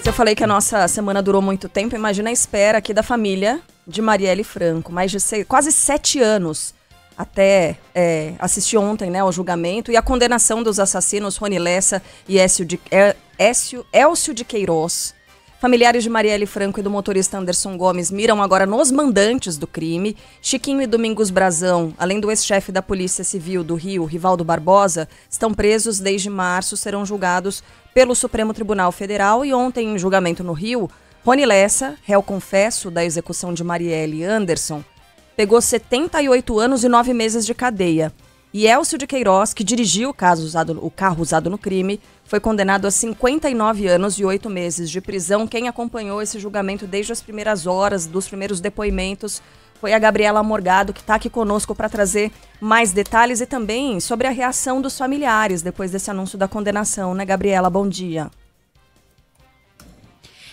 Se eu falei que a nossa semana durou muito tempo, imagina a espera aqui da família de Marielle Franco. Mais de quase 7 anos até assistir ontem, né, ao julgamento e a condenação dos assassinos Rony Lessa e Élcio de Queiroz. Familiares de Marielle Franco e do motorista Anderson Gomes miram agora nos mandantes do crime. Chiquinho e Domingos Brazão, além do ex-chefe da Polícia Civil do Rio, Rivaldo Barbosa, estão presos desde março, serão julgados pelo Supremo Tribunal Federal. E ontem, em julgamento no Rio, Rony Lessa, réu confesso da execução de Marielle Anderson, pegou 78 anos e 9 meses de cadeia. E Élcio de Queiroz, que dirigiu o carro usado no crime, foi condenado a 59 anos e 8 meses de prisão. Quem acompanhou esse julgamento desde as primeiras horas, dos primeiros depoimentos, foi a Gabriela Morgado, que está aqui conosco para trazer mais detalhes e também sobre a reação dos familiares depois desse anúncio da condenação, né, Gabriela? Bom dia.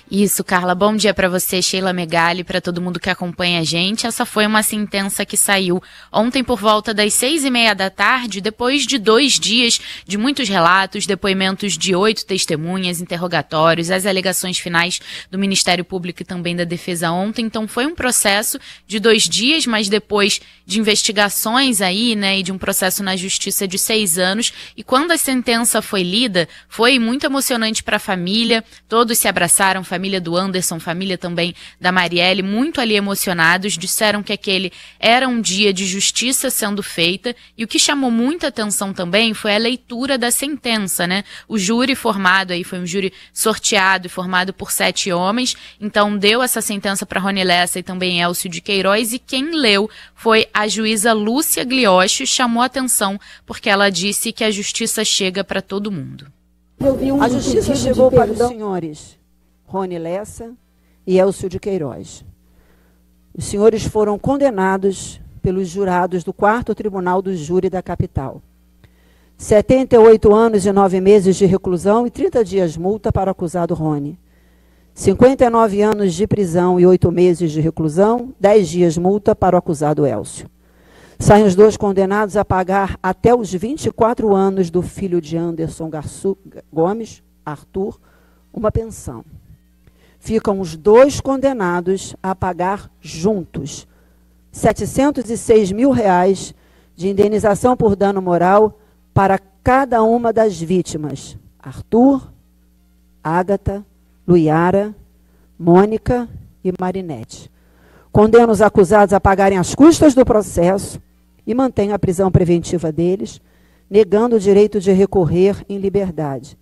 Isso, Carla. Bom dia para você, Sheila Megali, para todo mundo que acompanha a gente. Essa foi uma sentença que saiu ontem por volta das 6h30 da tarde, depois de 2 dias de muitos relatos, depoimentos de 8 testemunhas, interrogatórios, as alegações finais do Ministério Público e também da Defesa ontem. Então foi um processo de 2 dias, mas depois de investigações aí, né, e de um processo na Justiça de 6 anos. E quando a sentença foi lida, foi muito emocionante para a família, todos se abraçaram, família do Anderson, família também da Marielle, muito ali emocionados, disseram que aquele era um dia de justiça sendo feita, e o que chamou muita atenção também foi a leitura da sentença, né? O júri formado aí, foi um júri sorteado e formado por 7 homens, então deu essa sentença para Rony Lessa e também Élcio de Queiroz, e quem leu foi a juíza Lúcia Glioche, chamou atenção porque ela disse que a justiça chega para todo mundo. A justiça chegou para os senhores Rony Lessa e Élcio de Queiroz. Os senhores foram condenados pelos jurados do 4º Tribunal do Júri da capital. 78 anos e 9 meses de reclusão e 30 dias multa para o acusado Rony. 59 anos de prisão e 8 meses de reclusão, 10 dias multa para o acusado Élcio. Saem os 2 condenados a pagar até os 24 anos do filho de Anderson Gomes, Arthur, uma pensão. Ficam os 2 condenados a pagar juntos R$ 706 mil de indenização por dano moral para cada uma das vítimas: Arthur, Ágata, Luiara, Mônica e Marinete. Condena os acusados a pagarem as custas do processo e mantém a prisão preventiva deles, negando o direito de recorrer em liberdade.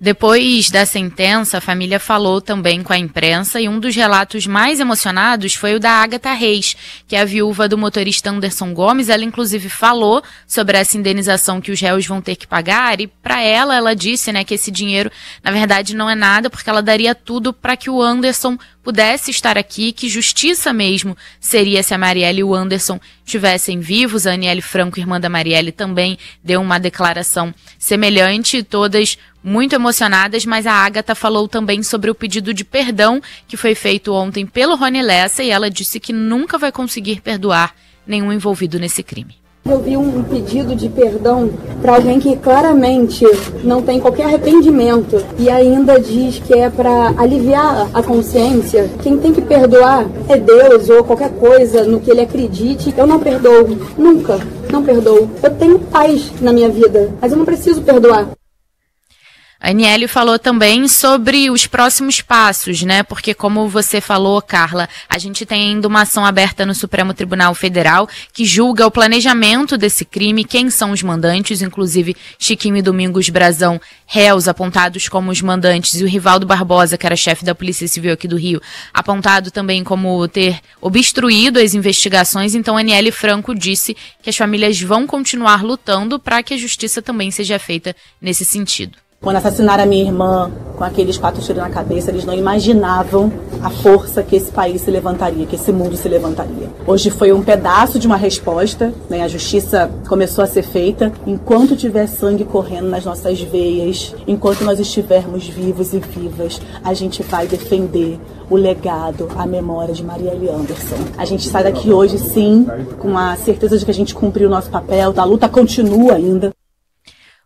Depois da sentença, a família falou também com a imprensa, e um dos relatos mais emocionados foi o da Ágata Reis, que é a viúva do motorista Anderson Gomes. Ela, inclusive, falou sobre essa indenização que os réus vão ter que pagar, e para ela disse, né, que esse dinheiro, na verdade, não é nada, porque ela daria tudo para que o Anderson pudesse estar aqui, que justiça mesmo seria se a Marielle e o Anderson estivessem vivos. A Aniele Franco, irmã da Marielle, também deu uma declaração semelhante, todas muito emocionadas, mas a Ágata falou também sobre o pedido de perdão que foi feito ontem pelo Rony Lessa, e ela disse que nunca vai conseguir perdoar nenhum envolvido nesse crime. Eu vi um pedido de perdão para alguém que claramente não tem qualquer arrependimento e ainda diz que é para aliviar a consciência. Quem tem que perdoar é Deus ou qualquer coisa no que ele acredite. Eu não perdoo, nunca, não perdoo. Eu tenho paz na minha vida, mas eu não preciso perdoar. A Aniele falou também sobre os próximos passos, né? Porque, como você falou, Carla, a gente tem ainda uma ação aberta no Supremo Tribunal Federal que julga o planejamento desse crime, quem são os mandantes, inclusive Chiquinho e Domingos Brazão, réus apontados como os mandantes, e o Rivaldo Barbosa, que era chefe da Polícia Civil aqui do Rio, apontado também como ter obstruído as investigações. Então, a Aniele Franco disse que as famílias vão continuar lutando para que a justiça também seja feita nesse sentido. Quando assassinaram a minha irmã com aqueles 4 tiros na cabeça, eles não imaginavam a força que esse país se levantaria, que esse mundo se levantaria. Hoje foi um pedaço de uma resposta, né? A justiça começou a ser feita. Enquanto tiver sangue correndo nas nossas veias, enquanto nós estivermos vivos e vivas, a gente vai defender o legado, a memória de Marielle Anderson. A gente sai daqui hoje, sim, com a certeza de que a gente cumpriu o nosso papel, a luta continua ainda.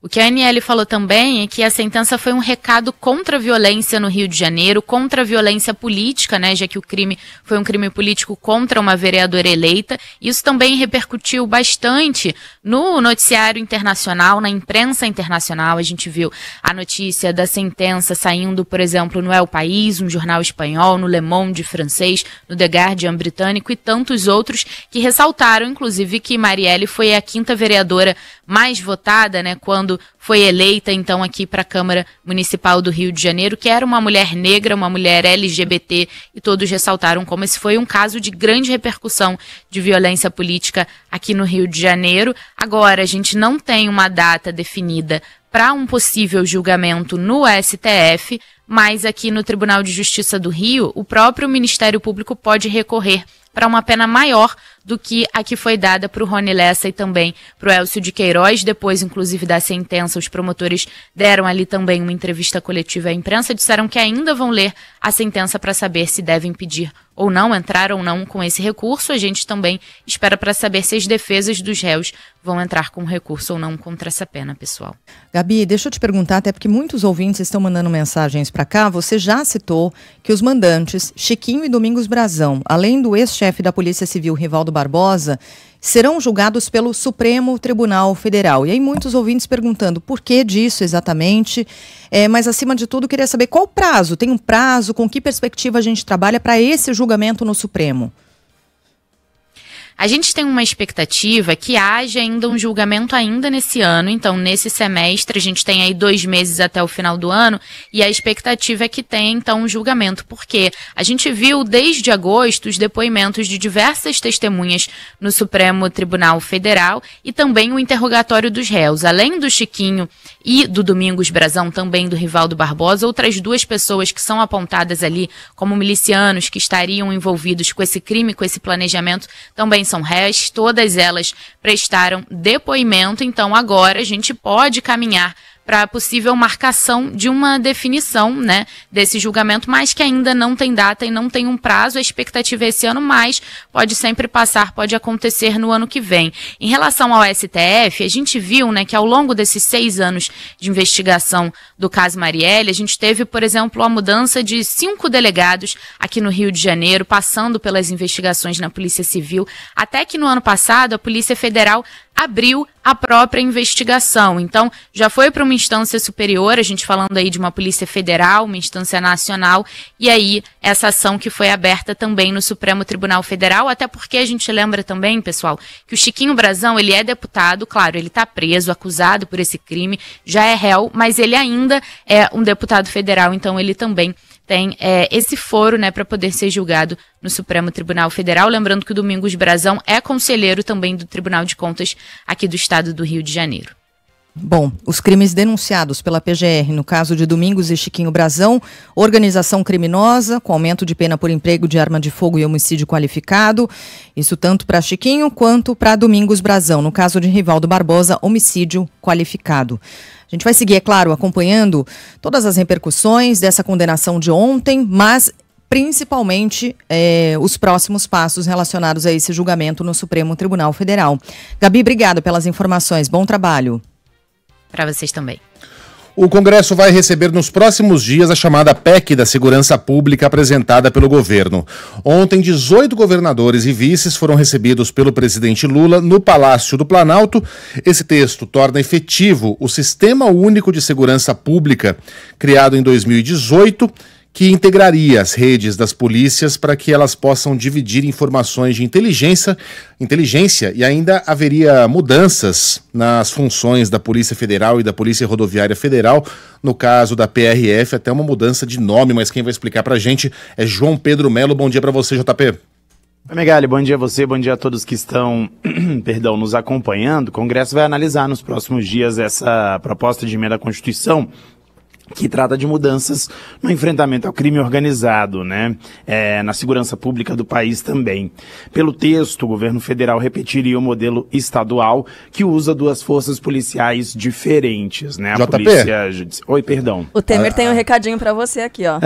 O que a Aniele falou também é que a sentença foi um recado contra a violência no Rio de Janeiro, contra a violência política, né, já que o crime foi um crime político contra uma vereadora eleita. Isso também repercutiu bastante no noticiário internacional, na imprensa internacional. A gente viu a notícia da sentença saindo, por exemplo, no El País, um jornal espanhol, no Le Monde francês, no The Guardian britânico e tantos outros que ressaltaram, inclusive, que Marielle foi a 5ª vereadora mais votada, né, quando foi eleita, então, aqui para a Câmara Municipal do Rio de Janeiro, que era uma mulher negra, uma mulher LGBT, e todos ressaltaram como esse foi um caso de grande repercussão de violência política aqui no Rio de Janeiro. Agora, a gente não tem uma data definida para um possível julgamento no STF, mas aqui no Tribunal de Justiça do Rio, o próprio Ministério Público pode recorrer para uma pena maior do que a que foi dada para o Rony Lessa e também para o Elcio de Queiroz. Depois, inclusive, da sentença, os promotores deram ali também uma entrevista coletiva à imprensa, disseram que ainda vão ler a sentença para saber se devem pedir ou não, entrar ou não com esse recurso. A gente também espera para saber se as defesas dos réus vão entrar com recurso ou não contra essa pena, pessoal. Gabi, deixa eu te perguntar, até porque muitos ouvintes estão mandando mensagens para cá. Você já citou que os mandantes Chiquinho e Domingos Brazão, além do ex-chefe da Polícia Civil, Rivaldo Barbosa, serão julgados pelo Supremo Tribunal Federal. E aí muitos ouvintes perguntando por que disso exatamente, mas acima de tudo queria saber qual o prazo, tem um prazo, com que perspectiva a gente trabalha para esse julgamento no Supremo? A gente tem uma expectativa que haja ainda um julgamento ainda nesse ano, então nesse semestre a gente tem aí 2 meses até o final do ano e a expectativa é que tenha então um julgamento, porque a gente viu desde agosto os depoimentos de diversas testemunhas no Supremo Tribunal Federal e também o interrogatório dos réus, além do Chiquinho e do Domingos Brazão, também do Rivaldo Barbosa, outras 2 pessoas que são apontadas ali como milicianos que estariam envolvidos com esse crime, com esse planejamento, também são réus, todas elas prestaram depoimento, então agora a gente pode caminhar para a possível marcação de uma definição, né, desse julgamento, mas que ainda não tem data e não tem um prazo. A expectativa é esse ano, mas pode sempre passar, pode acontecer no ano que vem. Em relação ao STF, a gente viu, né, que ao longo desses 6 anos de investigação do caso Marielle, a gente teve, por exemplo, a mudança de 5 delegados aqui no Rio de Janeiro, passando pelas investigações na Polícia Civil, até que no ano passado a Polícia Federal abriu a própria investigação. Então, já foi para uma instância superior, a gente falando aí de uma Polícia Federal, uma instância nacional, e aí essa ação que foi aberta também no Supremo Tribunal Federal, até porque a gente lembra também, pessoal, que o Chiquinho Brazão, ele é deputado, claro, ele está preso, acusado por esse crime, já é réu, mas ele ainda é um deputado federal, então ele também tem esse foro, né, para poder ser julgado no Supremo Tribunal Federal. Lembrando que o Domingos Brazão é conselheiro também do Tribunal de Contas aqui do estado do Rio de Janeiro. Bom, os crimes denunciados pela PGR no caso de Domingos e Chiquinho Brazão, organização criminosa, com aumento de pena por emprego de arma de fogo e homicídio qualificado, isso tanto para Chiquinho quanto para Domingos Brazão. No caso de Rivaldo Barbosa, homicídio qualificado. A gente vai seguir, é claro, acompanhando todas as repercussões dessa condenação de ontem, mas principalmente os próximos passos relacionados a esse julgamento no Supremo Tribunal Federal. Gabi, obrigado pelas informações. Bom trabalho. Para vocês também. O Congresso vai receber nos próximos dias a chamada PEC da Segurança Pública apresentada pelo governo. Ontem, 18 governadores e vices foram recebidos pelo presidente Lula no Palácio do Planalto. Esse texto torna efetivo o Sistema Único de Segurança Pública, criado em 2018, que integraria as redes das polícias para que elas possam dividir informações de inteligência e ainda haveria mudanças nas funções da Polícia Federal e da Polícia Rodoviária Federal, no caso da PRF, até uma mudança de nome, mas quem vai explicar para a gente é João Pedro Melo. Bom dia para você, JP. Oi, Megali, bom dia a você, bom dia a todos que estão nos acompanhando. O Congresso vai analisar nos próximos dias essa proposta de emenda à Constituição que trata de mudanças no enfrentamento ao crime organizado, né? Na segurança pública do país também. Pelo texto, o governo federal repetiria o modelo estadual que usa 2 forças policiais diferentes, né? A Polícia Judiciária. Oi, perdão. O Temer tem um recadinho pra você aqui, ó.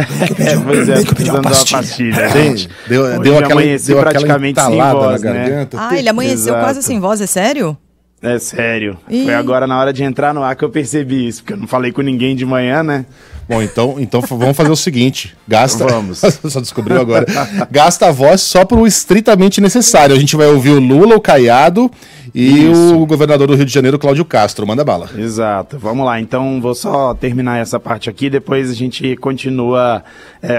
Pois é, precisando de uma pastilha. Deu aquela praticamente sem voz, na garganta. Ele amanheceu quase sem voz, é sério? É sério. Foi agora na hora de entrar no ar que eu percebi isso, porque eu não falei com ninguém de manhã, né? Bom, então vamos fazer o seguinte, Vamos. Só descobriu agora. Gasta a voz só pro estritamente necessário. A gente vai ouvir o Lula, o Caiado e o governador do Rio de Janeiro, Cláudio Castro. Manda bala. Exato. Vamos lá. Então, vou só terminar essa parte aqui, depois a gente continua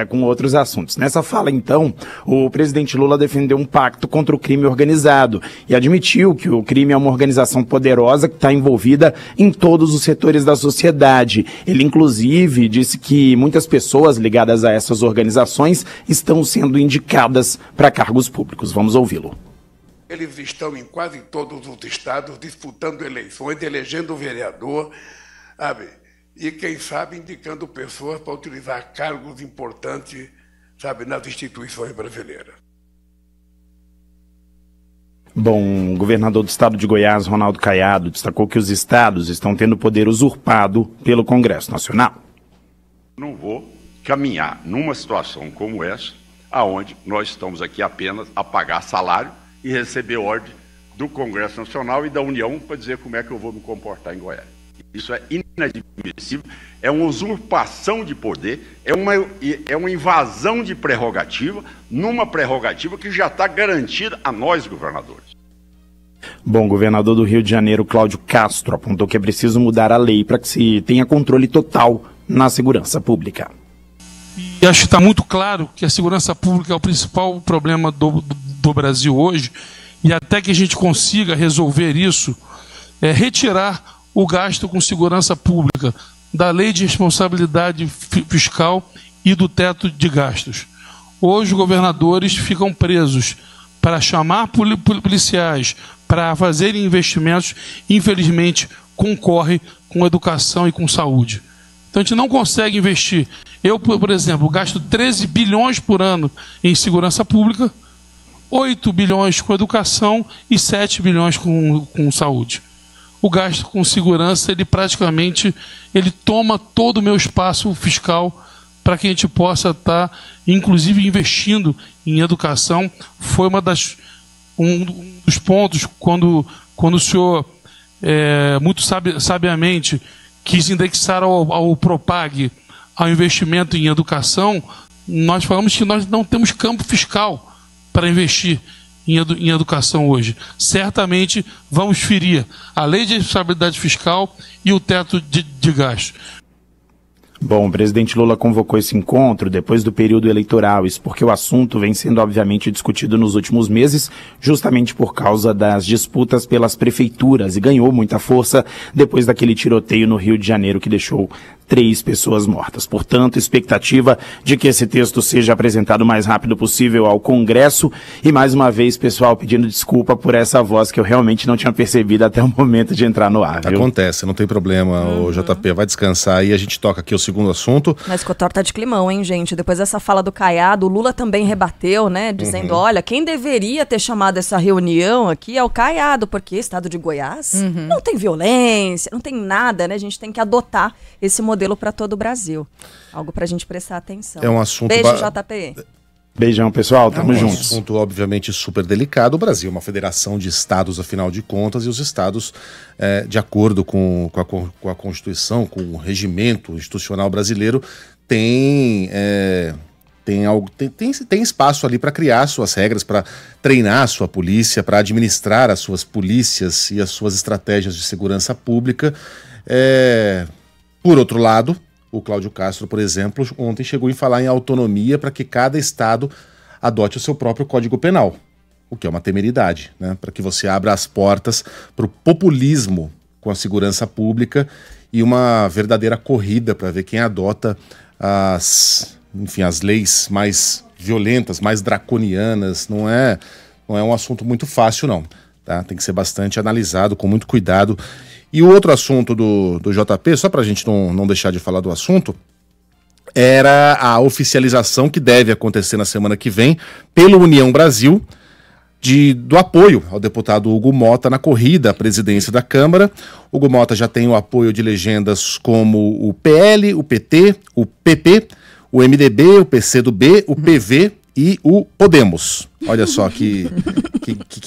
com outros assuntos. Nessa fala, então, o presidente Lula defendeu um pacto contra o crime organizado e admitiu que o crime é uma organização poderosa que está envolvida em todos os setores da sociedade. Ele, inclusive, disse que muitas pessoas ligadas a essas organizações estão sendo indicadas para cargos públicos. Vamos ouvi-lo. Eles estão em quase todos os estados disputando eleições, elegendo vereador, sabe? E quem sabe indicando pessoas para utilizar cargos importantes, sabe, nas instituições brasileiras. Bom, o governador do estado de Goiás, Ronaldo Caiado, destacou que os estados estão tendo poder usurpado pelo Congresso Nacional. Não vou caminhar numa situação como essa, aonde nós estamos aqui apenas a pagar salário e receber ordem do Congresso Nacional e da União para dizer como é que eu vou me comportar em Goiás. Isso é inadmissível, é uma usurpação de poder, é uma invasão de prerrogativa, numa prerrogativa que já está garantida a nós, governadores. Bom, o governador do Rio de Janeiro, Cláudio Castro, apontou que é preciso mudar a lei para que se tenha controle total na segurança pública. E acho que está muito claro que a segurança pública é o principal problema do Brasil hoje, e até que a gente consiga resolver isso, retirar o gasto com segurança pública da lei de responsabilidade fiscal e do teto de gastos. Hoje, governadores ficam presos para chamar policiais, para fazerem investimentos, infelizmente, concorre com educação e com saúde. Então, a gente não consegue investir. Eu, por exemplo, gasto 13 bilhões por ano em segurança pública, 8 bilhões com educação e 7 bilhões com saúde. O gasto com segurança, ele praticamente toma todo o meu espaço fiscal para que a gente possa estar, inclusive, investindo em educação. Foi um dos pontos quando o senhor, muito sabiamente, quis indexar ao Propag, ao investimento em educação. Nós falamos que nós não temos campo fiscal para investir em educação hoje. Certamente vamos ferir a lei de responsabilidade fiscal e o teto de gastos. Bom, o presidente Lula convocou esse encontro depois do período eleitoral, isso porque o assunto vem sendo obviamente discutido nos últimos meses, justamente por causa das disputas pelas prefeituras, e ganhou muita força depois daquele tiroteio no Rio de Janeiro que deixou 3 pessoas mortas. Portanto, expectativa de que esse texto seja apresentado o mais rápido possível ao Congresso. E mais uma vez, pessoal, pedindo desculpa por essa voz que eu realmente não tinha percebido até o momento de entrar no ar, viu? Acontece, não tem problema, o JP vai descansar e a gente toca aqui o segundo assunto. Mas Cotor tá de climão, hein, gente? Depois dessa fala do Caiado, o Lula também rebateu, né? Dizendo, olha, quem deveria ter chamado essa reunião aqui é o Caiado, porque estado de Goiás não tem violência, não tem nada, né? A gente tem que adotar esse modelo para todo o Brasil. Algo pra gente prestar atenção. É um assunto... Beijo, JP. Beijão, pessoal. Tamo juntos. É um assunto, obviamente, super delicado. O Brasil é uma federação de estados, afinal de contas, e os estados, de acordo com a Constituição, com o regimento institucional brasileiro, tem espaço ali para criar suas regras, para treinar a sua polícia, para administrar as suas polícias e as suas estratégias de segurança pública. Por outro lado, o Cláudio Castro, por exemplo, ontem chegou a falar em autonomia para que cada estado adote o seu próprio Código Penal, o que é uma temeridade, né? Para que você abra as portas para o populismo com a segurança pública e uma verdadeira corrida para ver quem adota as leis mais violentas, mais draconianas. Não é um assunto muito fácil, não. Tá? Tem que ser bastante analisado, com muito cuidado. E o outro assunto do JP, só para a gente não deixar de falar do assunto, era a oficialização que deve acontecer na semana que vem pelo União Brasil do apoio ao deputado Hugo Mota na corrida à presidência da Câmara. Hugo Mota já tem o apoio de legendas como o PL, o PT, o PP, o MDB, o PCdoB, o PV e o Podemos. Olha só que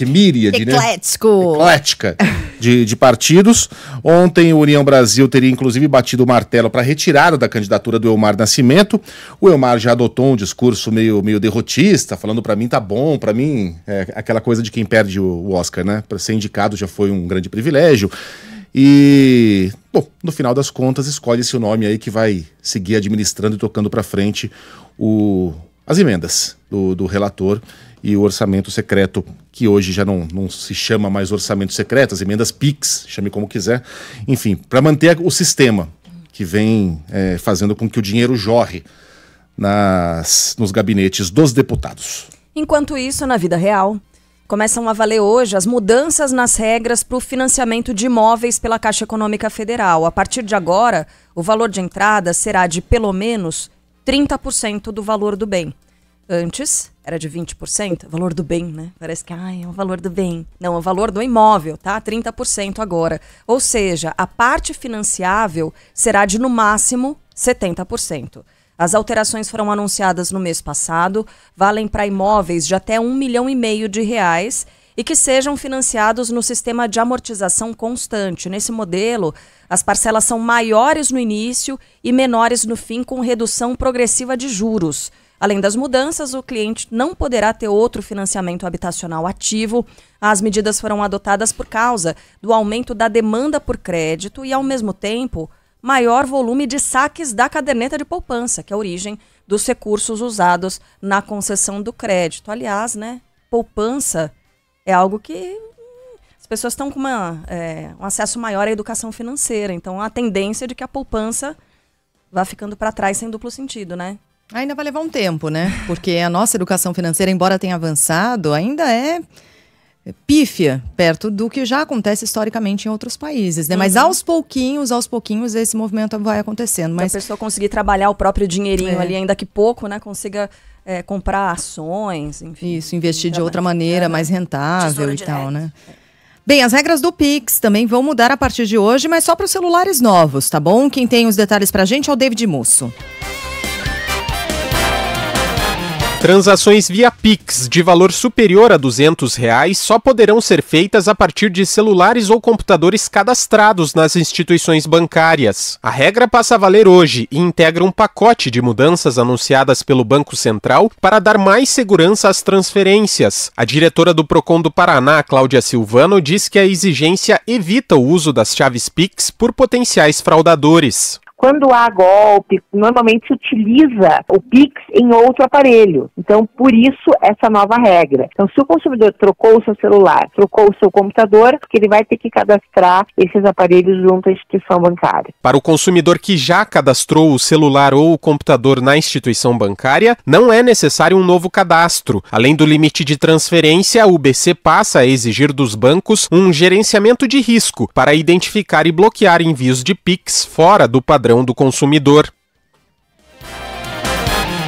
míriade, né? Eclético. Eclética. de partidos. Ontem o União Brasil teria inclusive batido o martelo para a retirada da candidatura do Elmar Nascimento. O Elmar já adotou um discurso meio derrotista, falando para mim tá bom, para mim é aquela coisa de quem perde o Oscar, né? Para ser indicado já foi um grande privilégio. E, bom, no final das contas escolhe-se o nome aí que vai seguir administrando e tocando para frente as emendas do relator e o orçamento secreto, que hoje já não se chama mais orçamento secreto, as emendas PIX, chame como quiser, enfim, para manter o sistema que vem fazendo com que o dinheiro jorre nos gabinetes dos deputados. Enquanto isso, na vida real, começam a valer hoje as mudanças nas regras para o financiamento de imóveis pela Caixa Econômica Federal. A partir de agora, o valor de entrada será de pelo menos 30% do valor do bem. Antes, era de 20%, valor do bem, né? Parece que é o valor do bem. Não, é o valor do imóvel, tá? 30% agora. Ou seja, a parte financiável será de, no máximo, 70%. As alterações foram anunciadas no mês passado, valem para imóveis de até R$1,5 milhão e que sejam financiados no sistema de amortização constante. Nesse modelo, as parcelas são maiores no início e menores no fim, com redução progressiva de juros. Além das mudanças, o cliente não poderá ter outro financiamento habitacional ativo. As medidas foram adotadas por causa do aumento da demanda por crédito e, ao mesmo tempo, maior volume de saques da caderneta de poupança, que é a origem dos recursos usados na concessão do crédito. Aliás, né, poupança é algo que as pessoas estão com um acesso maior à educação financeira. Então, a tendência é de que a poupança vá ficando para trás sem duplo sentido, né? Ainda vai levar um tempo, né? Porque a nossa educação financeira, embora tenha avançado, ainda é pífia perto do que já acontece historicamente em outros países, né? Mas aos pouquinhos, esse movimento vai acontecendo. Mas a pessoa conseguir trabalhar o próprio dinheirinho ali, ainda que pouco, né? Consiga comprar ações, enfim. Isso, investir de outra maneira, mais rentável e tal, né? Bem, as regras do Pix também vão mudar a partir de hoje, mas só para os celulares novos, tá bom? Quem tem os detalhes pra gente é o David Musso. Transações via Pix de valor superior a R$200 só poderão ser feitas a partir de celulares ou computadores cadastrados nas instituições bancárias. A regra passa a valer hoje e integra um pacote de mudanças anunciadas pelo Banco Central para dar mais segurança às transferências. A diretora do Procon do Paraná, Cláudia Silvano, diz que a exigência evita o uso das chaves Pix por potenciais fraudadores. Quando há golpe, normalmente se utiliza o Pix em outro aparelho. Então, por isso, essa nova regra. Então, se o consumidor trocou o seu celular, trocou o seu computador, ele vai ter que cadastrar esses aparelhos junto à instituição bancária. Para o consumidor que já cadastrou o celular ou o computador na instituição bancária, não é necessário um novo cadastro. Além do limite de transferência, o BC passa a exigir dos bancos um gerenciamento de risco para identificar e bloquear envios de Pix fora do padrão do consumidor.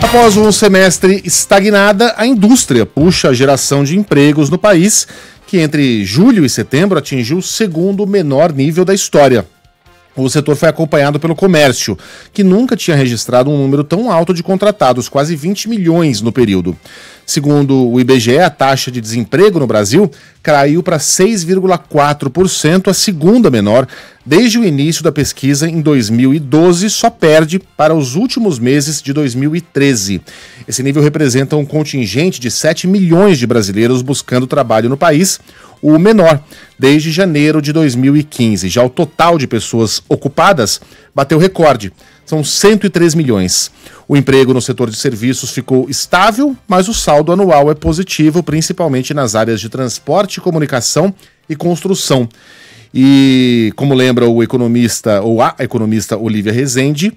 Após um semestre estagnada, a indústria puxa a geração de empregos no país, que entre julho e setembro atingiu o segundo menor nível da história. O setor foi acompanhado pelo comércio, que nunca tinha registrado um número tão alto de contratados, quase 20 milhões no período. Segundo o IBGE, a taxa de desemprego no Brasil caiu para 6,4%, a segunda menor desde o início da pesquisa em 2012, só perde para os últimos meses de 2013. Esse nível representa um contingente de 7 milhões de brasileiros buscando trabalho no país, o menor desde janeiro de 2015. Já o total de pessoas ocupadas bateu recorde, são 103 milhões. O emprego no setor de serviços ficou estável, mas o saldo anual é positivo, principalmente nas áreas de transporte, comunicação e construção. E, como lembra o economista, ou a economista Olívia Rezende,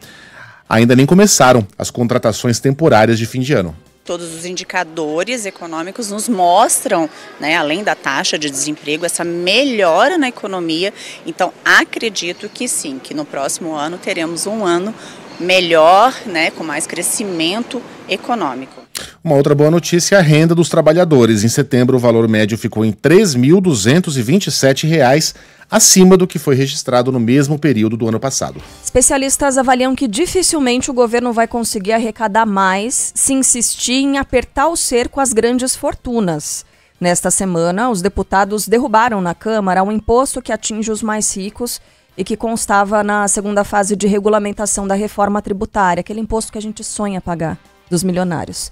ainda nem começaram as contratações temporárias de fim de ano. Todos os indicadores econômicos nos mostram, né, além da taxa de desemprego, essa melhora na economia. Então, acredito que sim, que no próximo ano teremos um ano melhor, né, com mais crescimento econômico. Uma outra boa notícia é a renda dos trabalhadores. Em setembro, o valor médio ficou em R$ 3.227, acima do que foi registrado no mesmo período do ano passado. Especialistas avaliam que dificilmente o governo vai conseguir arrecadar mais se insistir em apertar o cerco às grandes fortunas. Nesta semana, os deputados derrubaram na Câmara um imposto que atinge os mais ricos e que constava na segunda fase de regulamentação da reforma tributária, aquele imposto que a gente sonha pagar dos milionários.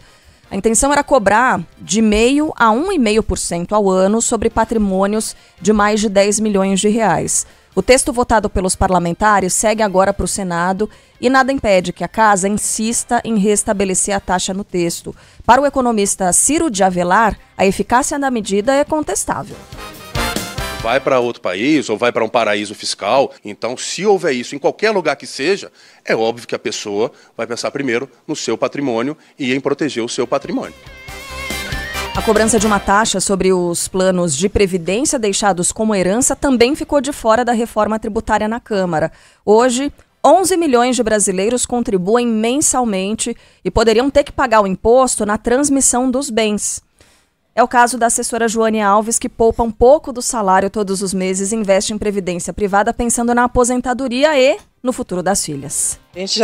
A intenção era cobrar de 0,5% a 1,5% ao ano sobre patrimônios de mais de 10 milhões de reais. O texto votado pelos parlamentares segue agora para o Senado e nada impede que a Casa insista em restabelecer a taxa no texto. Para o economista Ciro de Avelar, a eficácia da medida é contestável. Vai para outro país ou vai para um paraíso fiscal, então se houver isso em qualquer lugar que seja, é óbvio que a pessoa vai pensar primeiro no seu patrimônio e em proteger o seu patrimônio. A cobrança de uma taxa sobre os planos de previdência deixados como herança também ficou de fora da reforma tributária na Câmara. Hoje, 11 milhões de brasileiros contribuem mensalmente e poderiam ter que pagar o imposto na transmissão dos bens. É o caso da assessora Joane Alves, que poupa um pouco do salário todos os meses e investe em previdência privada pensando na aposentadoria e no futuro das filhas. A gente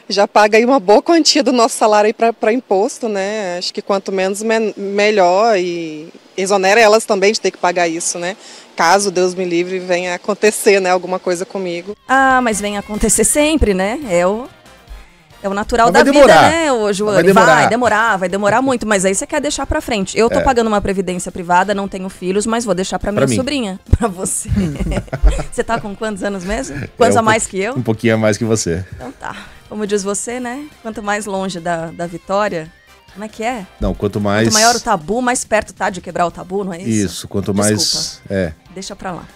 já paga aí uma boa quantia do nosso salário para imposto, né? Acho que quanto menos, melhor, e exonera elas também de ter que pagar isso, né? Caso, Deus me livre, venha acontecer, né, alguma coisa comigo. Ah, mas vem acontecer sempre, né? É o natural da vida, né, Joane? Vai demorar muito, mas aí você quer deixar pra frente. Eu tô pagando uma previdência privada, não tenho filhos, mas vou deixar pra minha sobrinha. Pra você. Você tá com quantos anos mesmo? Quantos a mais que eu? Um pouquinho a mais que você. Então tá. Como diz você, né? Quanto mais longe da vitória, como é que é? Não, quanto maior o tabu, mais perto tá de quebrar o tabu, não é isso? Isso, quanto mais... Deixa pra lá.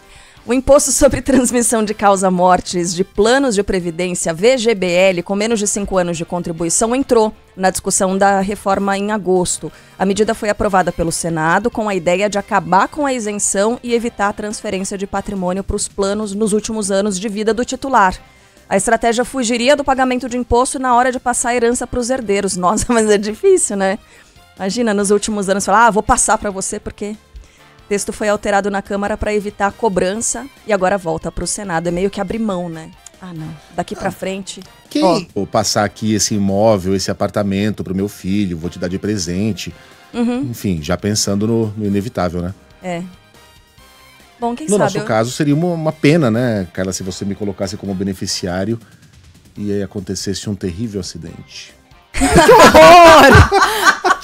O imposto sobre transmissão de causa-mortes de planos de previdência VGBL com menos de 5 anos de contribuição entrou na discussão da reforma em agosto. A medida foi aprovada pelo Senado com a ideia de acabar com a isenção e evitar a transferência de patrimônio para os planos nos últimos anos de vida do titular. A estratégia fugiria do pagamento de imposto na hora de passar a herança para os herdeiros. Nossa, mas é difícil, né? Imagina, nos últimos anos, falar, vou passar para você porque... O texto foi alterado na Câmara para evitar a cobrança e agora volta para o Senado. É meio que abrir mão, né? Ah, não. Daqui para frente... Vou passar aqui esse imóvel, esse apartamento pro meu filho, vou te dar de presente. Enfim, já pensando no inevitável, né? É. Bom, quem sabe... No nosso caso, seria uma pena, né, Carla, se você me colocasse como beneficiário e aí acontecesse um terrível acidente. Que horror!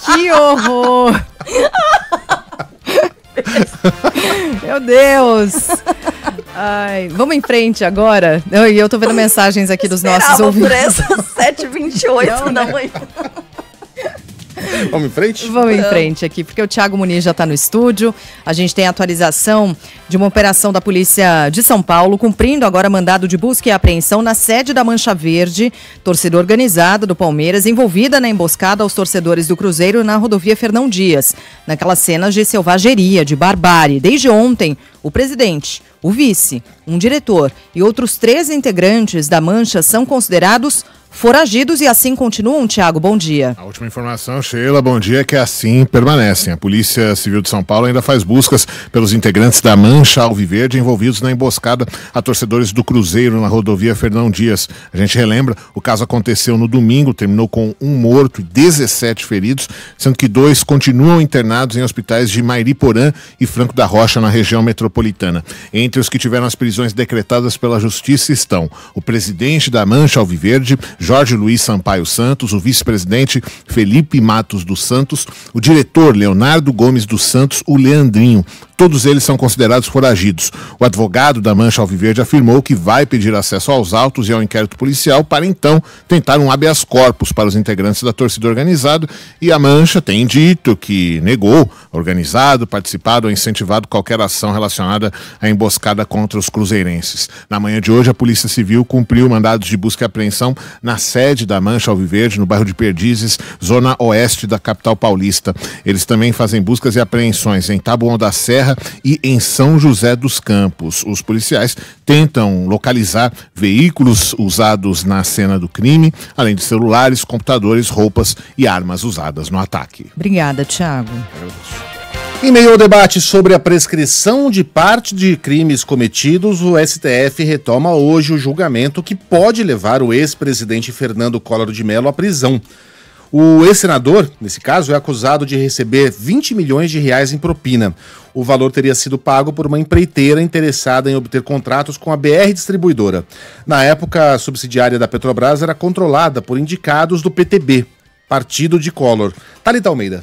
Que horror! Meu Deus! Ai, vamos em frente agora. Eu tô vendo mensagens aqui dos nossos ouvintes. Por essas 7h28 da manhã. Vamos em frente? Vamos em frente aqui, porque o Thiago Muniz já está no estúdio. A gente tem a atualização de uma operação da Polícia de São Paulo, cumprindo agora mandado de busca e apreensão na sede da Mancha Verde, torcida organizada do Palmeiras, envolvida na emboscada aos torcedores do Cruzeiro na rodovia Fernão Dias, naquelas cenas de selvageria, de barbárie. Desde ontem, o presidente, o vice, um diretor e outros 3 integrantes da Mancha são considerados foragidos e assim continuam. Thiago, bom dia. A última informação, Sheila, bom dia, é que assim permanecem. A Polícia Civil de São Paulo ainda faz buscas pelos integrantes da Mancha Alviverde envolvidos na emboscada a torcedores do Cruzeiro na rodovia Fernão Dias. A gente relembra, o caso aconteceu no domingo, terminou com 1 morto e 17 feridos, sendo que 2 continuam internados em hospitais de Mairiporã e Franco da Rocha, na região metropolitana. Entre os que tiveram as prisões decretadas pela Justiça estão o presidente da Mancha Alviverde, Jorge Luiz Sampaio Santos, o vice-presidente Felipe Matos dos Santos, o diretor Leonardo Gomes dos Santos, o Leandrinho. Todos eles são considerados foragidos. O advogado da Mancha Alviverde afirmou que vai pedir acesso aos autos e ao inquérito policial para então tentar um habeas corpus para os integrantes da torcida organizada, e a Mancha tem dito que negou organizado, participado ou incentivado qualquer ação relacionada à emboscada contra os cruzeirenses. Na manhã de hoje, a Polícia Civil cumpriu mandados de busca e apreensão na sede da Mancha Alviverde, no bairro de Perdizes, zona oeste da capital paulista. Eles também fazem buscas e apreensões em Taboão da Serra e em São José dos Campos. Os policiais tentam localizar veículos usados na cena do crime, além de celulares, computadores, roupas e armas usadas no ataque. Obrigada, Thiago. Em meio ao debate sobre a prescrição de parte de crimes cometidos, o STF retoma hoje o julgamento que pode levar o ex-presidente Fernando Collor de Mello à prisão. O ex-senador, nesse caso, é acusado de receber 20 milhões de reais em propina. O valor teria sido pago por uma empreiteira interessada em obter contratos com a BR Distribuidora. Na época, a subsidiária da Petrobras era controlada por indicados do PTB, partido de Collor. Thalita Almeida.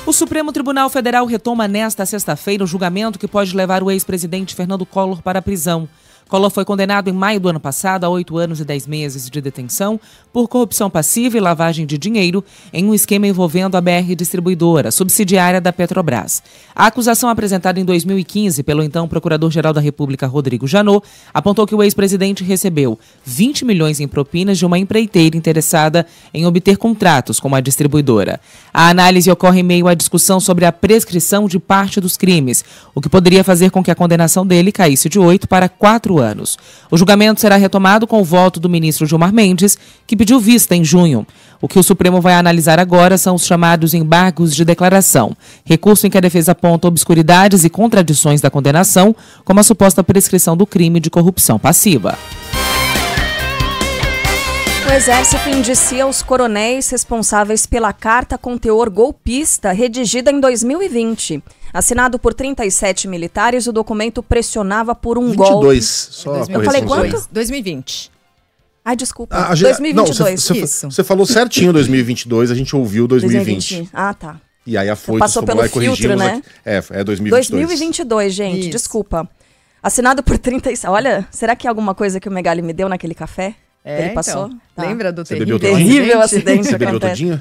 O Supremo Tribunal Federal retoma nesta sexta-feira o julgamento que pode levar o ex-presidente Fernando Collor para a prisão. Collor foi condenado em maio do ano passado a 8 anos e 10 meses de detenção por corrupção passiva e lavagem de dinheiro em um esquema envolvendo a BR Distribuidora, subsidiária da Petrobras. A acusação apresentada em 2015 pelo então Procurador-Geral da República, Rodrigo Janot, apontou que o ex-presidente recebeu 20 milhões em propinas de uma empreiteira interessada em obter contratos com a distribuidora. A análise ocorre em meio à discussão sobre a prescrição de parte dos crimes, o que poderia fazer com que a condenação dele caísse de 8 para 4 anos. O julgamento será retomado com o voto do ministro Gilmar Mendes, que pediu vista em junho. O que o Supremo vai analisar agora são os chamados embargos de declaração, recurso em que a defesa aponta obscuridades e contradições da condenação, como a suposta prescrição do crime de corrupção passiva. O Exército indicia os coronéis responsáveis pela carta com teor golpista redigida em 2020. Assinado por 37 militares, o documento pressionava por um 22, golpe. Só eu falei quanto? 2020. Ai, desculpa. 2022. Não, você falou certinho 2022, a gente ouviu 2020. Ah, tá. E aí a Folha passou pelo filtro, né? É 2022. 2022, gente, isso. Desculpa. Assinado por 37. Olha, será que é alguma coisa que o Megali me deu naquele café? Ele passou? Então, tá. Lembra do terrível acidente? Você bebeu todinho?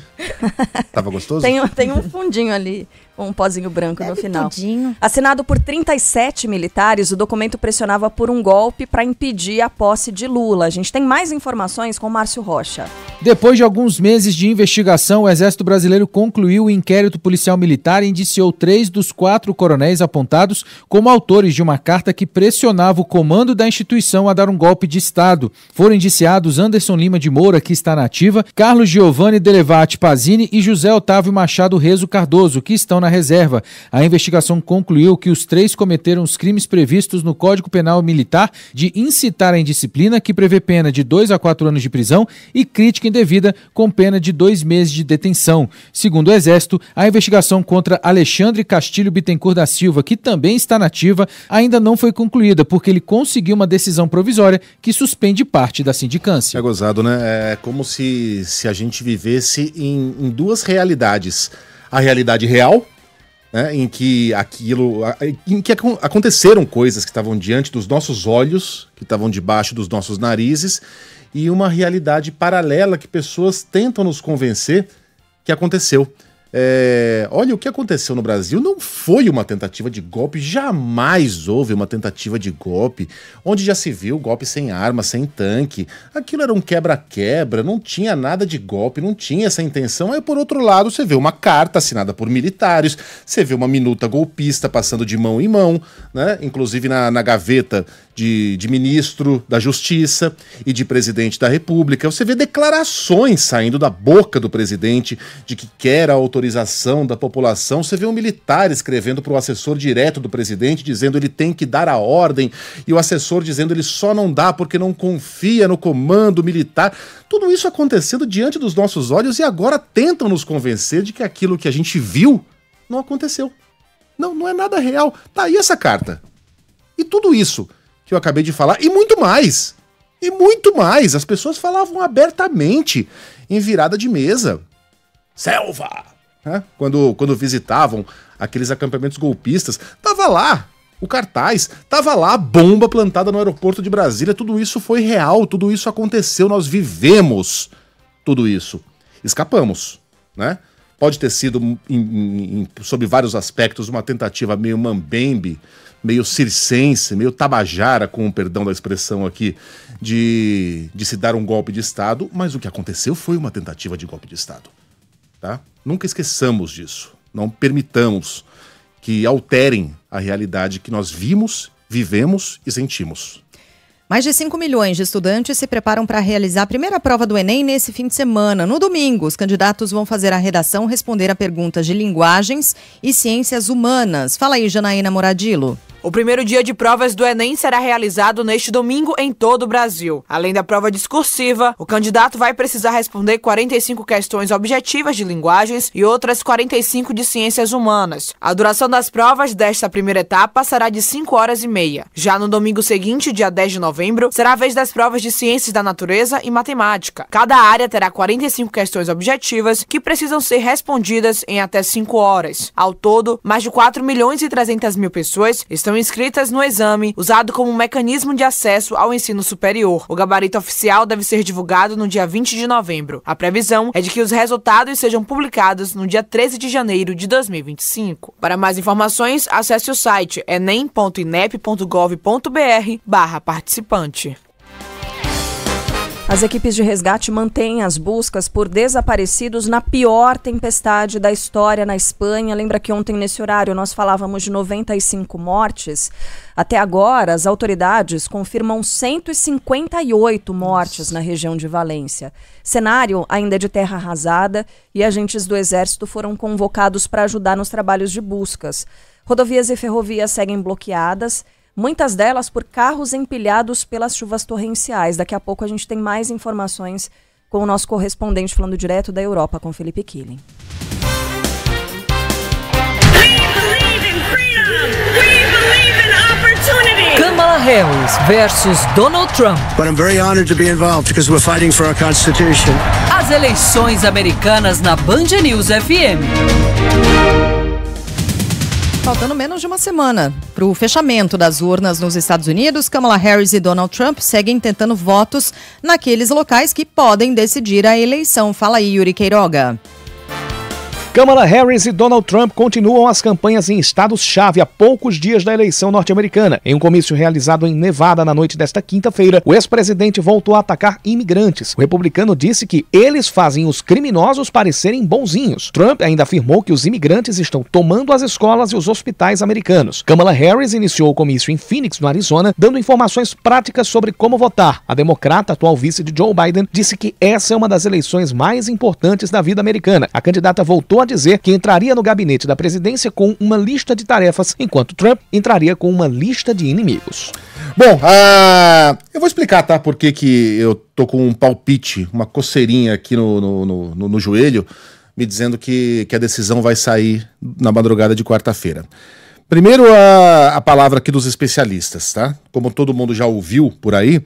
Tava gostoso? Tem um fundinho ali, um pozinho branco no final. Todinho. Assinado por 37 militares, o documento pressionava por um golpe para impedir a posse de Lula. A gente tem mais informações com Márcio Rocha. Depois de alguns meses de investigação, o Exército Brasileiro concluiu o inquérito policial militar e indiciou 3 dos 4 coronéis apontados como autores de uma carta que pressionava o comando da instituição a dar um golpe de Estado. Foram indiciados Anderson Lima de Moura, que está na ativa, Carlos Giovanni Delevate Pazini e José Otávio Machado Rezo Cardoso, que estão na reserva. A investigação concluiu que os 3 cometeram os crimes previstos no Código Penal Militar de incitar a indisciplina, que prevê pena de 2 a 4 anos de prisão, e crítica indevida, com pena de 2 meses de detenção. Segundo o Exército, a investigação contra Alexandre Castilho Bittencourt da Silva, que também está na ativa, ainda não foi concluída, porque ele conseguiu uma decisão provisória que suspende parte da sindicância. É gozado, né? É como se a gente vivesse em 2 realidades. A realidade real, né, em que aconteceram coisas que estavam diante dos nossos olhos, que estavam debaixo dos nossos narizes, e uma realidade paralela que pessoas tentam nos convencer que aconteceu. Olha, o que aconteceu no Brasil não foi uma tentativa de golpe, jamais houve uma tentativa de golpe, onde já se viu golpe sem arma, sem tanque. Aquilo era um quebra-quebra, não tinha nada de golpe, não tinha essa intenção. Aí, por outro lado, você vê uma carta assinada por militares, você vê uma minuta golpista passando de mão em mão, né? Inclusive na gaveta de ministro da Justiça e de presidente da República. Você vê declarações saindo da boca do presidente de que quer a autorização da população. Você vê um militar escrevendo para o assessor direto do presidente, dizendo ele tem que dar a ordem, e o assessor dizendo ele só não dá porque não confia no comando militar. Tudo isso acontecendo diante dos nossos olhos, e agora tentam nos convencer de que aquilo que a gente viu não aconteceu. Não é nada real. Tá aí essa carta. E tudo isso que eu acabei de falar, e muito mais. E muito mais. As pessoas falavam abertamente em virada de mesa. Selva! Né? Quando visitavam aqueles acampamentos golpistas, tava lá o cartaz, tava lá a bomba plantada no aeroporto de Brasília. Tudo isso foi real, tudo isso aconteceu, nós vivemos tudo isso. Escapamos, né? Pode ter sido, sob vários aspectos, uma tentativa meio mambembe, meio circense, meio tabajara, com o perdão da expressão aqui, de se dar um golpe de Estado, mas o que aconteceu foi uma tentativa de golpe de Estado. Tá? Nunca esqueçamos disso. Não permitamos que alterem a realidade que nós vimos, vivemos e sentimos. Mais de 5 milhões de estudantes se preparam para realizar a primeira prova do Enem nesse fim de semana. No domingo, os candidatos vão fazer a redação, responder a perguntas de linguagens e ciências humanas. Fala aí, Janaína Moradilo. O primeiro dia de provas do Enem será realizado neste domingo em todo o Brasil. Além da prova discursiva, o candidato vai precisar responder 45 questões objetivas de linguagens e outras 45 de ciências humanas. A duração das provas desta primeira etapa será de 5 horas e meia. Já no domingo seguinte, dia 10 de novembro, será a vez das provas de ciências da natureza e matemática. Cada área terá 45 questões objetivas que precisam ser respondidas em até 5 horas. Ao todo, mais de 4.300.000 pessoas estão inscritas no exame, usado como um mecanismo de acesso ao ensino superior. O gabarito oficial deve ser divulgado no dia 20 de novembro. A previsão é de que os resultados sejam publicados no dia 13 de janeiro de 2025. Para mais informações, acesse o site enem.inep.gov.br/participante. As equipes de resgate mantêm as buscas por desaparecidos na pior tempestade da história na Espanha. Lembra que ontem, nesse horário, nós falávamos de 95 mortes? Até agora, as autoridades confirmam 158 mortes na região de Valência. Cenário ainda é de terra arrasada e agentes do Exército foram convocados para ajudar nos trabalhos de buscas. Rodovias e ferrovias seguem bloqueadas, muitas delas por carros empilhados pelas chuvas torrenciais. Daqui a pouco a gente tem mais informações com o nosso correspondente falando direto da Europa, com Felipe Killing. Kamala Harris versus Donald Trump. But I'm very honored to be involved because we're fighting for our Constitution. As eleições americanas na Band News FM. Faltando menos de uma semana para o fechamento das urnas nos Estados Unidos, Kamala Harris e Donald Trump seguem tentando votos naqueles locais que podem decidir a eleição. Fala aí, Yuri Queiroga. Kamala Harris e Donald Trump continuam as campanhas em estados-chave a poucos dias da eleição norte-americana. Em um comício realizado em Nevada na noite desta quinta-feira, o ex-presidente voltou a atacar imigrantes. O republicano disse que eles fazem os criminosos parecerem bonzinhos. Trump ainda afirmou que os imigrantes estão tomando as escolas e os hospitais americanos. Kamala Harris iniciou o comício em Phoenix, no Arizona, dando informações práticas sobre como votar. A democrata, atual vice de Joe Biden, disse que essa é uma das eleições mais importantes da vida americana. A candidata voltou a dizer que entraria no gabinete da presidência com uma lista de tarefas, enquanto Trump entraria com uma lista de inimigos. Bom, eu vou explicar, tá, por que eu tô com um palpite, uma coceirinha aqui no joelho, me dizendo que a decisão vai sair na madrugada de quarta-feira. Primeiro, a palavra aqui dos especialistas, tá? Como todo mundo já ouviu por aí,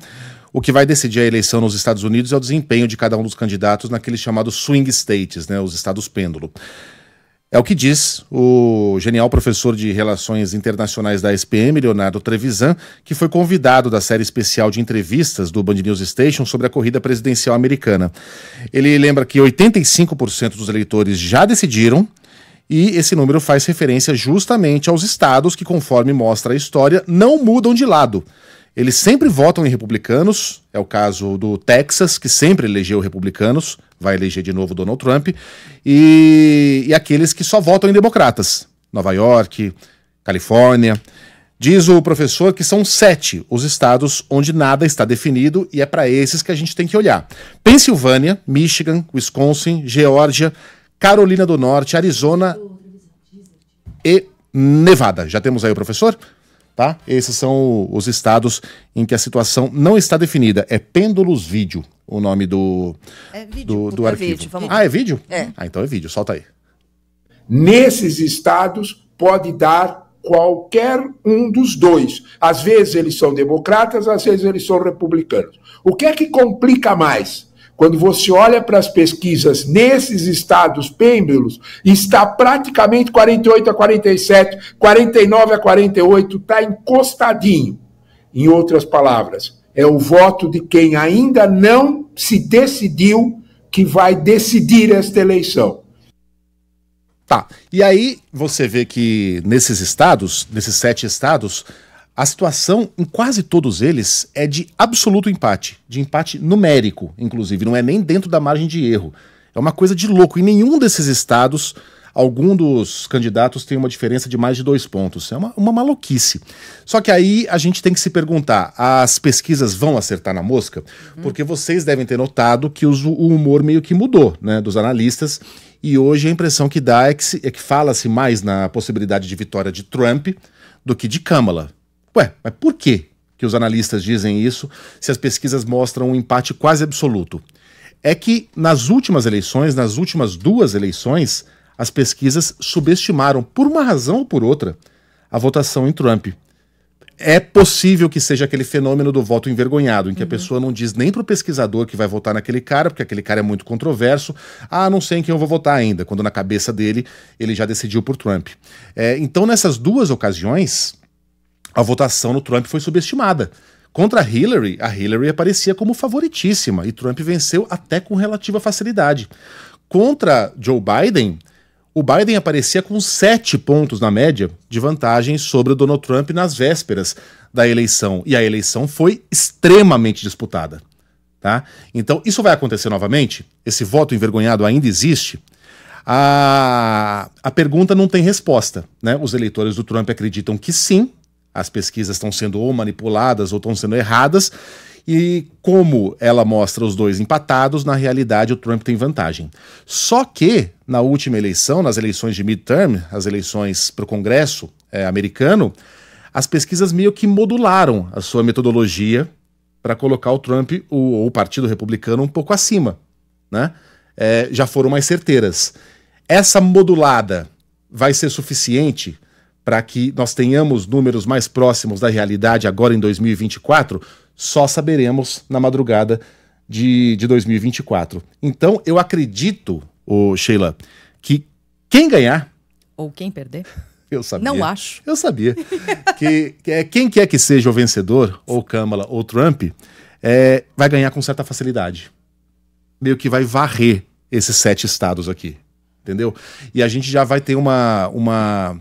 o que vai decidir a eleição nos Estados Unidos é o desempenho de cada um dos candidatos naqueles chamados swing states, né, os estados pêndulo. É o que diz o genial professor de Relações Internacionais da SPM, Leonardo Trevisan, que foi convidado da série especial de entrevistas do Band News Station sobre a corrida presidencial americana. Ele lembra que 85% dos eleitores já decidiram, e esse número faz referência justamente aos estados que, conforme mostra a história, não mudam de lado. Eles sempre votam em republicanos, é o caso do Texas, que sempre elegeu republicanos, vai eleger de novo Donald Trump, e aqueles que só votam em democratas, Nova York, Califórnia. Diz o professor que são 7 os estados onde nada está definido, e é para esses que a gente tem que olhar. Pensilvânia, Michigan, Wisconsin, Geórgia, Carolina do Norte, Arizona e Nevada. Já temos aí o professor? Tá? Esses são os estados em que a situação não está definida. É Pêndulos Vídeo, o nome do arquivo. Vídeo, vamos é vídeo? É. Então é vídeo, solta aí. Nesses estados pode dar qualquer um dos dois. Às vezes eles são democratas, às vezes eles são republicanos. O que é que complica mais? Quando você olha para as pesquisas nesses estados pêndulos, está praticamente 48-47, 49-48, está encostadinho. Em outras palavras, é o voto de quem ainda não se decidiu que vai decidir esta eleição. Tá, e aí você vê que nesses estados, nesses 7 estados, a situação em quase todos eles é de absoluto empate, de empate numérico, inclusive, não é nem dentro da margem de erro. É uma coisa de louco. Em nenhum desses estados, algum dos candidatos tem uma diferença de mais de 2 pontos. É uma maluquice. Só que aí a gente tem que se perguntar, as pesquisas vão acertar na mosca? Porque vocês devem ter notado que o humor meio que mudou, né, dos analistas, e hoje a impressão que dá é que fala-se mais na possibilidade de vitória de Trump do que de Kamala. Ué, mas por quê que os analistas dizem isso se as pesquisas mostram um empate quase absoluto? É que nas últimas eleições, nas últimas 2 eleições, as pesquisas subestimaram, por uma razão ou por outra, a votação em Trump. É possível que seja aquele fenômeno do voto envergonhado, em que a pessoa não diz nem pro pesquisador que vai votar naquele cara, porque aquele cara é muito controverso. Ah, não sei em quem eu vou votar ainda, quando na cabeça dele ele já decidiu por Trump. Então, nessas 2 ocasiões, a votação no Trump foi subestimada. Contra a Hillary aparecia como favoritíssima, e Trump venceu até com relativa facilidade. Contra Joe Biden, o Biden aparecia com 7 pontos na média de vantagem sobre o Donald Trump nas vésperas da eleição. E a eleição foi extremamente disputada. Tá? Então, isso vai acontecer novamente? Esse voto envergonhado ainda existe? A pergunta não tem resposta, né? Os eleitores do Trump acreditam que sim, as pesquisas estão sendo ou manipuladas ou estão sendo erradas, e como ela mostra os 2 empatados, na realidade o Trump tem vantagem. Só que, na última eleição, nas eleições de midterm, as eleições para o Congresso americano, as pesquisas meio que modularam a sua metodologia para colocar o Trump, ou o Partido Republicano, um pouco acima, né? Já foram mais certeiras. Essa modulada vai ser suficiente para que nós tenhamos números mais próximos da realidade agora em 2024? Só saberemos na madrugada de 2024. Então, eu acredito, Sheila, que quem ganhar... Ou quem perder? Eu sabia. Não acho. Eu sabia. que quem quer que seja o vencedor, ou Kamala ou Trump, vai ganhar com certa facilidade. Meio que vai varrer esses 7 estados aqui. Entendeu? E a gente já vai ter uma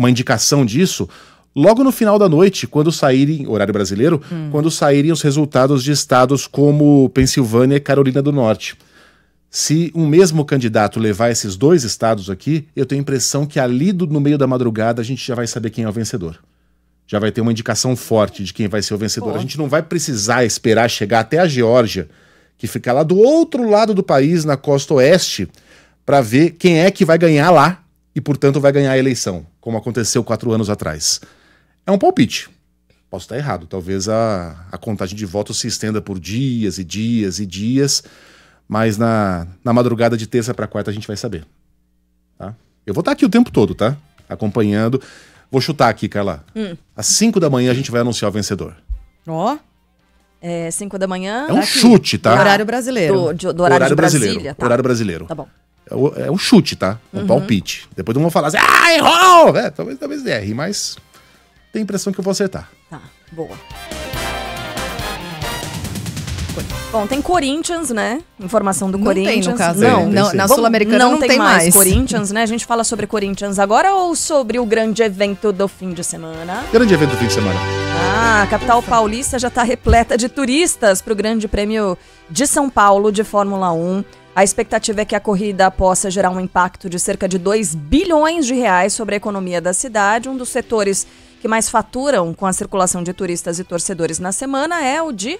indicação disso logo no final da noite, quando saírem, horário brasileiro, quando saírem os resultados de estados como Pensilvânia e Carolina do Norte. Se um mesmo candidato levar esses 2 estados aqui, eu tenho a impressão que ali no meio da madrugada a gente já vai saber quem é o vencedor. Já vai ter uma indicação forte de quem vai ser o vencedor. A gente não vai precisar esperar chegar até a Geórgia, que fica lá do outro lado do país, na costa oeste, para ver quem é que vai ganhar lá e, portanto, vai ganhar a eleição, como aconteceu 4 anos atrás. É um palpite. Posso estar errado. Talvez a contagem de votos se estenda por dias e dias e dias, mas na madrugada de terça para quarta a gente vai saber. Tá? Eu vou estar aqui o tempo todo, tá? Acompanhando. Vou chutar aqui, Carla. Às 5 da manhã a gente vai anunciar o vencedor. Ó. 5 da manhã. É um chute, tá? Do horário brasileiro. Do horário de Brasília. Tá. Horário brasileiro. Tá bom. É um chute, tá? Um palpite. Depois não vão falar assim, errou! Talvez erre, mas tem a impressão que eu vou acertar. Tá, boa. Bom, tem Corinthians, né? Informação do Corinthians. Tem, no caso. Não, na Sul-Americana não tem mais. Corinthians, né? A gente fala sobre Corinthians agora ou sobre o grande evento do fim de semana? Grande evento do fim de semana. A capital paulista já está repleta de turistas para o Grande Prêmio de São Paulo de Fórmula 1. A expectativa é que a corrida possa gerar um impacto de cerca de 2 bilhões de reais sobre a economia da cidade. Um dos setores que mais faturam com a circulação de turistas e torcedores na semana é o de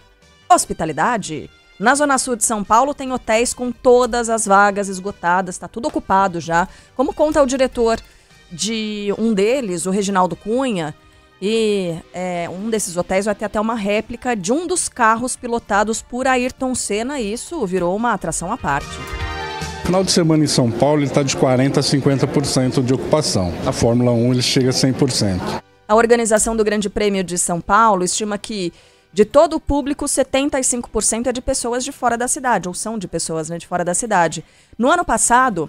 hospitalidade. Na Zona Sul de São Paulo tem hotéis com todas as vagas esgotadas, está tudo ocupado já. Como conta o diretor de um deles, o Reginaldo Cunha, e um desses hotéis vai ter até uma réplica de um dos carros pilotados por Ayrton Senna, e isso virou uma atração à parte. Final de semana em São Paulo está de 40% a 50% de ocupação. A Fórmula 1 ele chega a 100%. A organização do Grande Prêmio de São Paulo estima que de todo o público, 75% é de pessoas de fora da cidade, ou são de pessoas, né, de fora da cidade. No ano passado,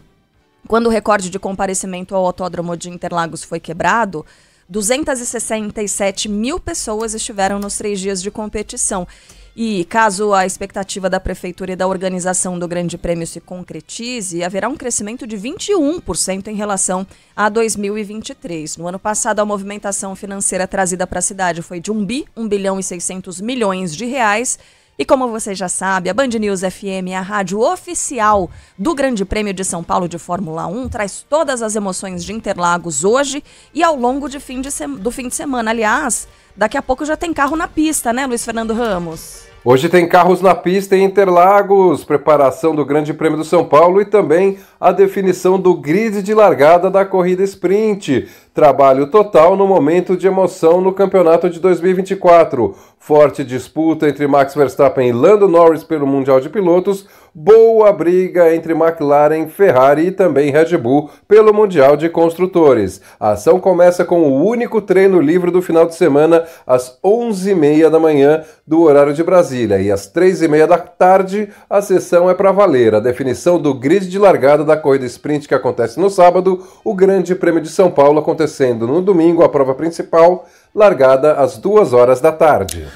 quando o recorde de comparecimento ao Autódromo de Interlagos foi quebrado, 267 mil pessoas estiveram nos 3 dias de competição. E caso a expectativa da Prefeitura e da organização do Grande Prêmio se concretize, haverá um crescimento de 21% em relação a 2023. No ano passado, a movimentação financeira trazida para a cidade foi de 1 bilhão e 600 milhões de reais. E como você já sabe, a Band News FM é a rádio oficial do Grande Prêmio de São Paulo de Fórmula 1, traz todas as emoções de Interlagos hoje e ao longo do fim de semana. Aliás, daqui a pouco já tem carro na pista, né, Luiz Fernando Ramos? Hoje tem carros na pista em Interlagos, preparação do Grande Prêmio do São Paulo e também a definição do grid de largada da corrida sprint. Trabalho total no momento de emoção no campeonato de 2024. Forte disputa entre Max Verstappen e Lando Norris pelo Mundial de Pilotos. Boa briga entre McLaren, Ferrari e também Red Bull pelo Mundial de Construtores. A ação começa com o único treino livre do final de semana às 11h30 da manhã do horário de Brasília. E às 3h30 da tarde a sessão é para valer. A definição do grid de largada da corrida sprint que acontece no sábado, o Grande Prêmio de São Paulo acontecendo no domingo, a prova principal, largada às 2h da tarde.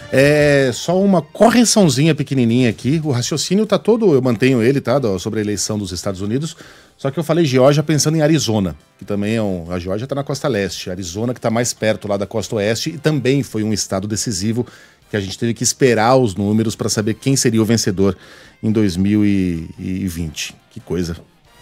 Só uma correçãozinha pequenininha aqui. O raciocínio tá todo, eu mantenho ele, tá? Sobre a eleição dos Estados Unidos. Só que eu falei Geórgia pensando em Arizona, que também a Geórgia tá na costa leste. Arizona que tá mais perto lá da costa oeste e também foi um estado decisivo que a gente teve que esperar os números para saber quem seria o vencedor em 2020. Que coisa.